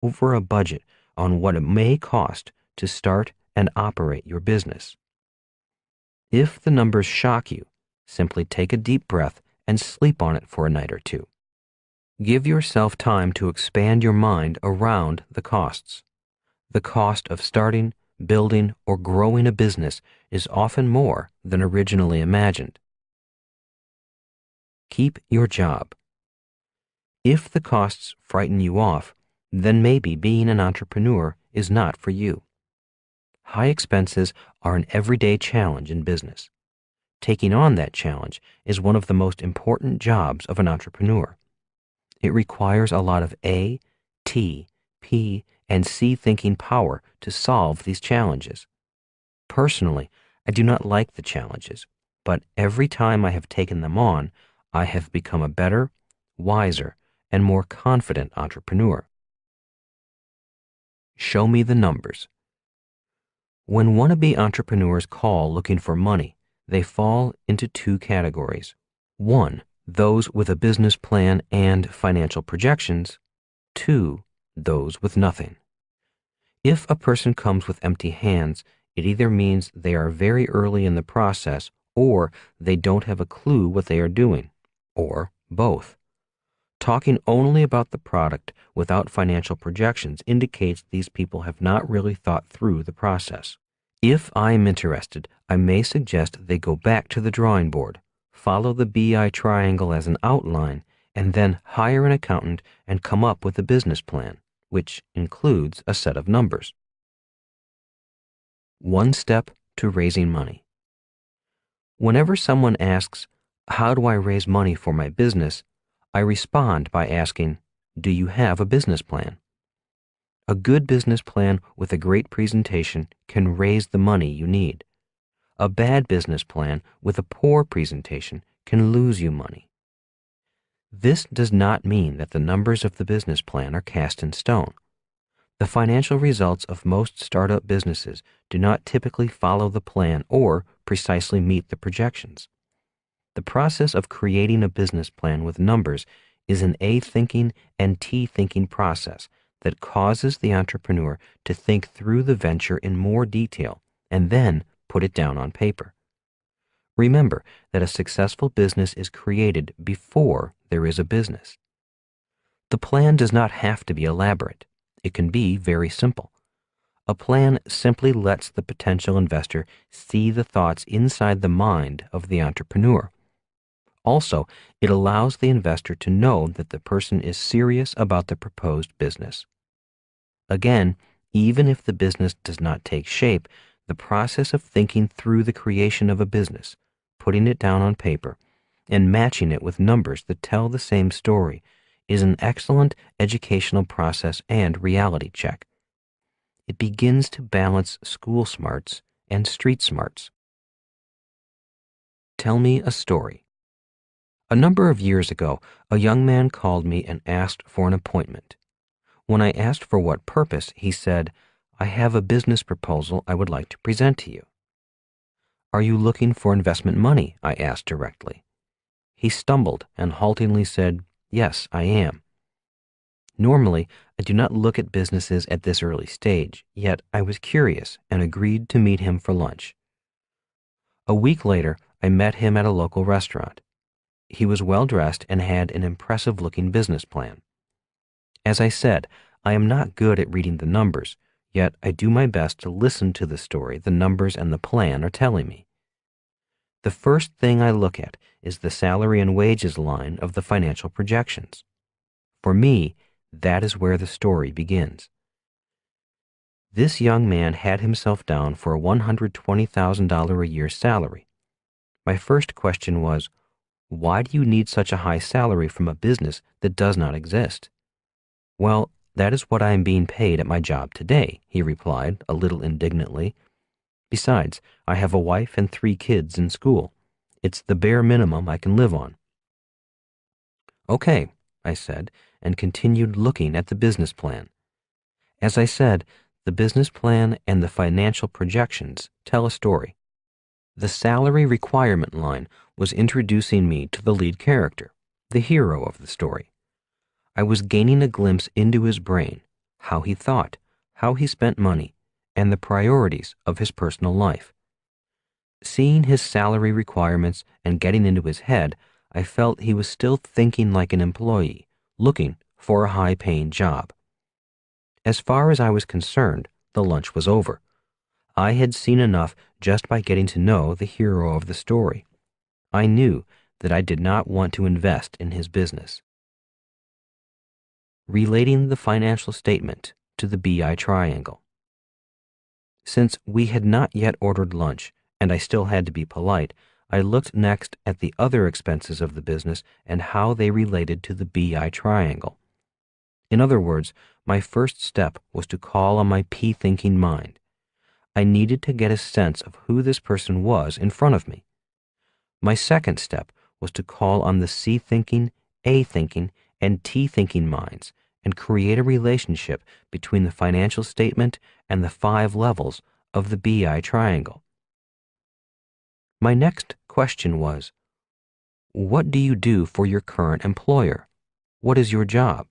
over a budget on what it may cost to start and operate your business. If the numbers shock you, simply take a deep breath and sleep on it for a night or two. Give yourself time to expand your mind around the costs. The cost of starting, building, or growing a business is often more than originally imagined. Keep your job. If the costs frighten you off, then maybe being an entrepreneur is not for you. High expenses are an everyday challenge in business. Taking on that challenge is one of the most important jobs of an entrepreneur. It requires a lot of A, T, P, and C thinking power to solve these challenges. Personally, I do not like the challenges, but every time I have taken them on, I have become a better, wiser, and more confident entrepreneur. Show me the numbers. When wannabe entrepreneurs call looking for money, they fall into two categories. 1, those with a business plan and financial projections. 2, those with nothing. If a person comes with empty hands, it either means they are very early in the process or they don't have a clue what they are doing, or both. Talking only about the product without financial projections indicates these people have not really thought through the process. If I am interested, I may suggest they go back to the drawing board, follow the BI triangle as an outline, and then hire an accountant and come up with a business plan, which includes a set of numbers. 1 step to raising money. Whenever someone asks, "How do I raise money for my business?" I respond by asking, "Do you have a business plan?" A good business plan with a great presentation can raise the money you need. A bad business plan with a poor presentation can lose you money. This does not mean that the numbers of the business plan are cast in stone. The financial results of most startup businesses do not typically follow the plan or precisely meet the projections. The process of creating a business plan with numbers is an A thinking and T thinking process that causes the entrepreneur to think through the venture in more detail and then put it down on paper. Remember that a successful business is created before there is a business. The plan does not have to be elaborate. It can be very simple. A plan simply lets the potential investor see the thoughts inside the mind of the entrepreneur. Also, it allows the investor to know that the person is serious about the proposed business. Again, even if the business does not take shape, the process of thinking through the creation of a business, putting it down on paper, and matching it with numbers that tell the same story is an excellent educational process and reality check. It begins to balance school smarts and street smarts. Tell me a story. A number of years ago, a young man called me and asked for an appointment. When I asked for what purpose, he said, "I have a business proposal I would like to present to you." "Are you looking for investment money?" I asked directly. He stumbled and haltingly said, "Yes, I am." Normally, I do not look at businesses at this early stage, yet I was curious and agreed to meet him for lunch. A week later, I met him at a local restaurant. He was well-dressed and had an impressive-looking business plan. As I said, I am not good at reading the numbers, yet I do my best to listen to the story the numbers and the plan are telling me. The first thing I look at is the salary and wages line of the financial projections. For me, that is where the story begins. This young man had himself down for a $120,000 a year salary. My first question was, "Why do you need such a high salary from a business that does not exist?" "Well, that is what I am being paid at my job today," he replied, a little indignantly. "Besides, I have a wife and 3 kids in school. It's the bare minimum I can live on." "Okay," I said, and continued looking at the business plan. As I said, the business plan and the financial projections tell a story. The salary requirement line was introducing me to the lead character, the hero of the story. I was gaining a glimpse into his brain, how he thought, how he spent money, and the priorities of his personal life. Seeing his salary requirements and getting into his head, I felt he was still thinking like an employee, looking for a high-paying job. As far as I was concerned, the lunch was over. I had seen enough just by getting to know the hero of the story. I knew that I did not want to invest in his business. Relating the financial statement to the BI triangle. Since we had not yet ordered lunch, and I still had to be polite, I looked next at the other expenses of the business and how they related to the BI triangle. In other words, my first step was to call on my P-thinking mind. I needed to get a sense of who this person was in front of me. My second step was to call on the C-thinking, A-thinking, and T-thinking minds and create a relationship between the financial statement and the 5 levels of the BI triangle. My next question was, what do you do for your current employer? What is your job?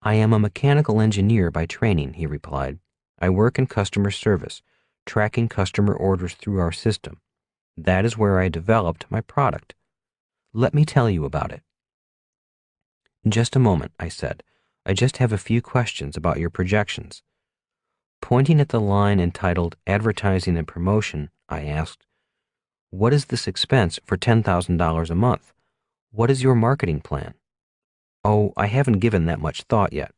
I am a mechanical engineer by training, he replied. I work in customer service, tracking customer orders through our system. That is where I developed my product. Let me tell you about it. Just a moment, I said. I just have a few questions about your projections. Pointing at the line entitled Advertising and Promotion, I asked, what is this expense for $10,000 a month? What is your marketing plan? Oh, I haven't given that much thought yet.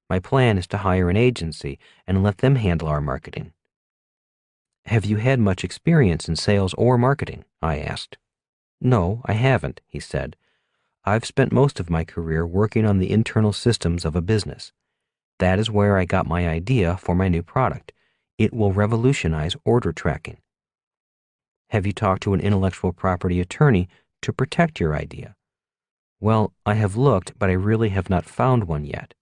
My plan is to hire an agency and let them handle our marketing. Have you had much experience in sales or marketing? I asked. No, I haven't, he said. I've spent most of my career working on the internal systems of a business. That is where I got my idea for my new product. It will revolutionize order tracking. Have you talked to an intellectual property attorney to protect your idea? Well, I have looked, but I really have not found one yet.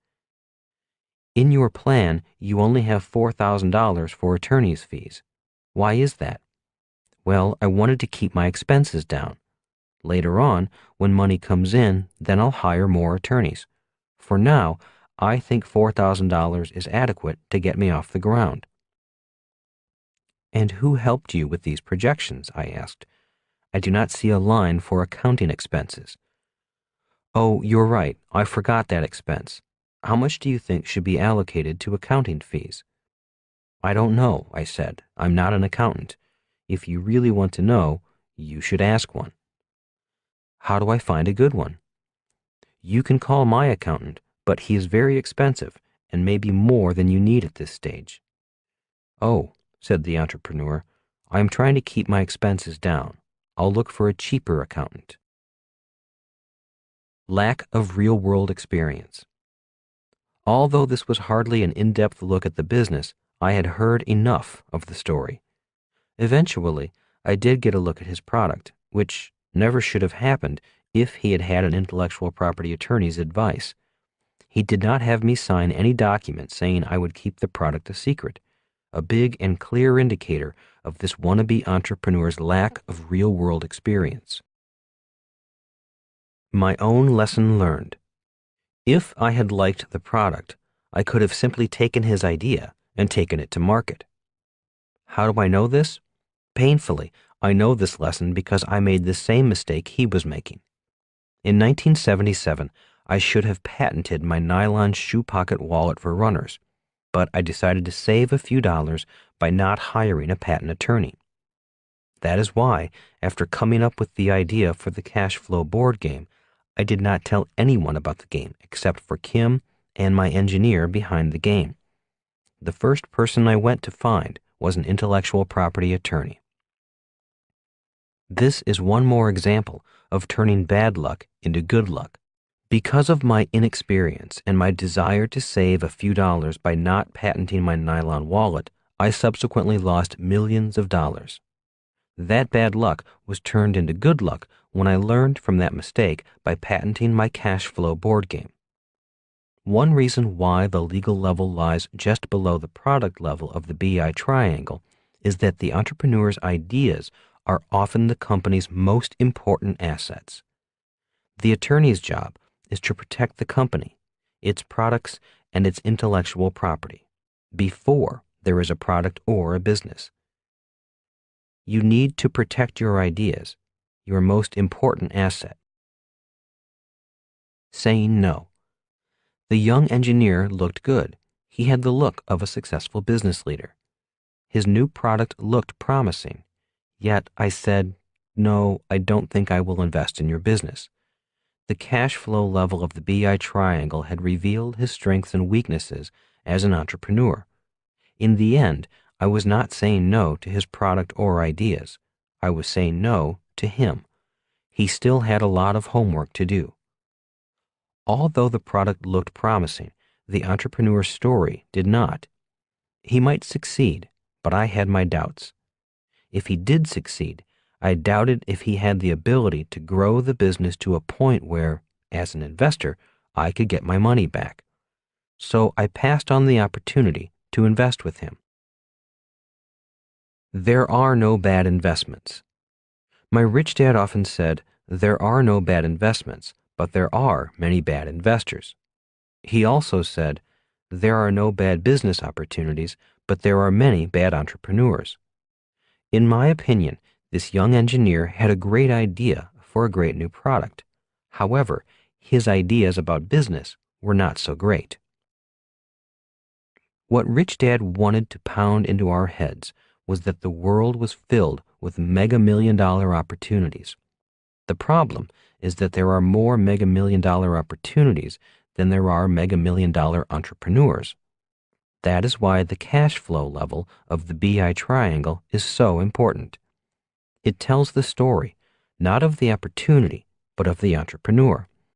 In your plan, you only have $4,000 for attorney's fees. Why is that? Well, I wanted to keep my expenses down. Later on, when money comes in, then I'll hire more attorneys. For now, I think $4,000 is adequate to get me off the ground. And who helped you with these projections? I asked. I do not see a line for accounting expenses. Oh, you're right. I forgot that expense. How much do you think should be allocated to accounting fees? I don't know, I said. I'm not an accountant. If you really want to know, you should ask one. How do I find a good one? You can call my accountant, but he is very expensive and may be more than you need at this stage. Oh, said the entrepreneur, I am trying to keep my expenses down. I'll look for a cheaper accountant. Lack of real-world experience. Although this was hardly an in-depth look at the business, I had heard enough of the story. Eventually, I did get a look at his product, which never should have happened if he had had an intellectual property attorney's advice. He did not have me sign any document saying I would keep the product a secret, a big and clear indicator of this wannabe entrepreneur's lack of real-world experience. My own lesson learned. If I had liked the product, I could have simply taken his idea and taken it to market. How do I know this? Painfully, I know this lesson because I made the same mistake he was making. In 1977, I should have patented my nylon shoe pocket wallet for runners, but I decided to save a few dollars by not hiring a patent attorney. That is why, after coming up with the idea for the cash flow board game, I did not tell anyone about the game except for Kim and my engineer behind the game. The first person I went to find was an intellectual property attorney. This is one more example of turning bad luck into good luck. Because of my inexperience and my desire to save a few dollars by not patenting my nylon wallet, I subsequently lost millions of dollars. That bad luck was turned into good luck when I learned from that mistake by patenting my cash flow board game. One reason why the legal level lies just below the product level of the BI triangle is that the entrepreneur's ideas are often the company's most important assets. The attorney's job is to protect the company, its products, and its intellectual property before there is a product or a business. You need to protect your ideas, your most important asset. Saying no. The young engineer looked good. He had the look of a successful business leader. His new product looked promising. Yet I said, "No, I don't think I will invest in your business." The cash flow level of the BI triangle had revealed his strengths and weaknesses as an entrepreneur. In the end, I was not saying no to his product or ideas. I was saying no to him. He still had a lot of homework to do. Although the product looked promising, the entrepreneur's story did not. He might succeed, but I had my doubts. If he did succeed, I doubted if he had the ability to grow the business to a point where, as an investor, I could get my money back. So I passed on the opportunity to invest with him. There are no bad investments. My rich dad often said, "There are no bad investments, but there are many bad investors." He also said, "There are no bad business opportunities, but there are many bad entrepreneurs." In my opinion, this young engineer had a great idea for a great new product. However, his ideas about business were not so great. What Rich Dad wanted to pound into our heads was that the world was filled with mega-million-dollar opportunities. The problem is that there are more mega-million-dollar opportunities than there are mega-million-dollar entrepreneurs. That is why the cash flow level of the BI triangle is so important. It tells the story, not of the opportunity, but of the entrepreneur.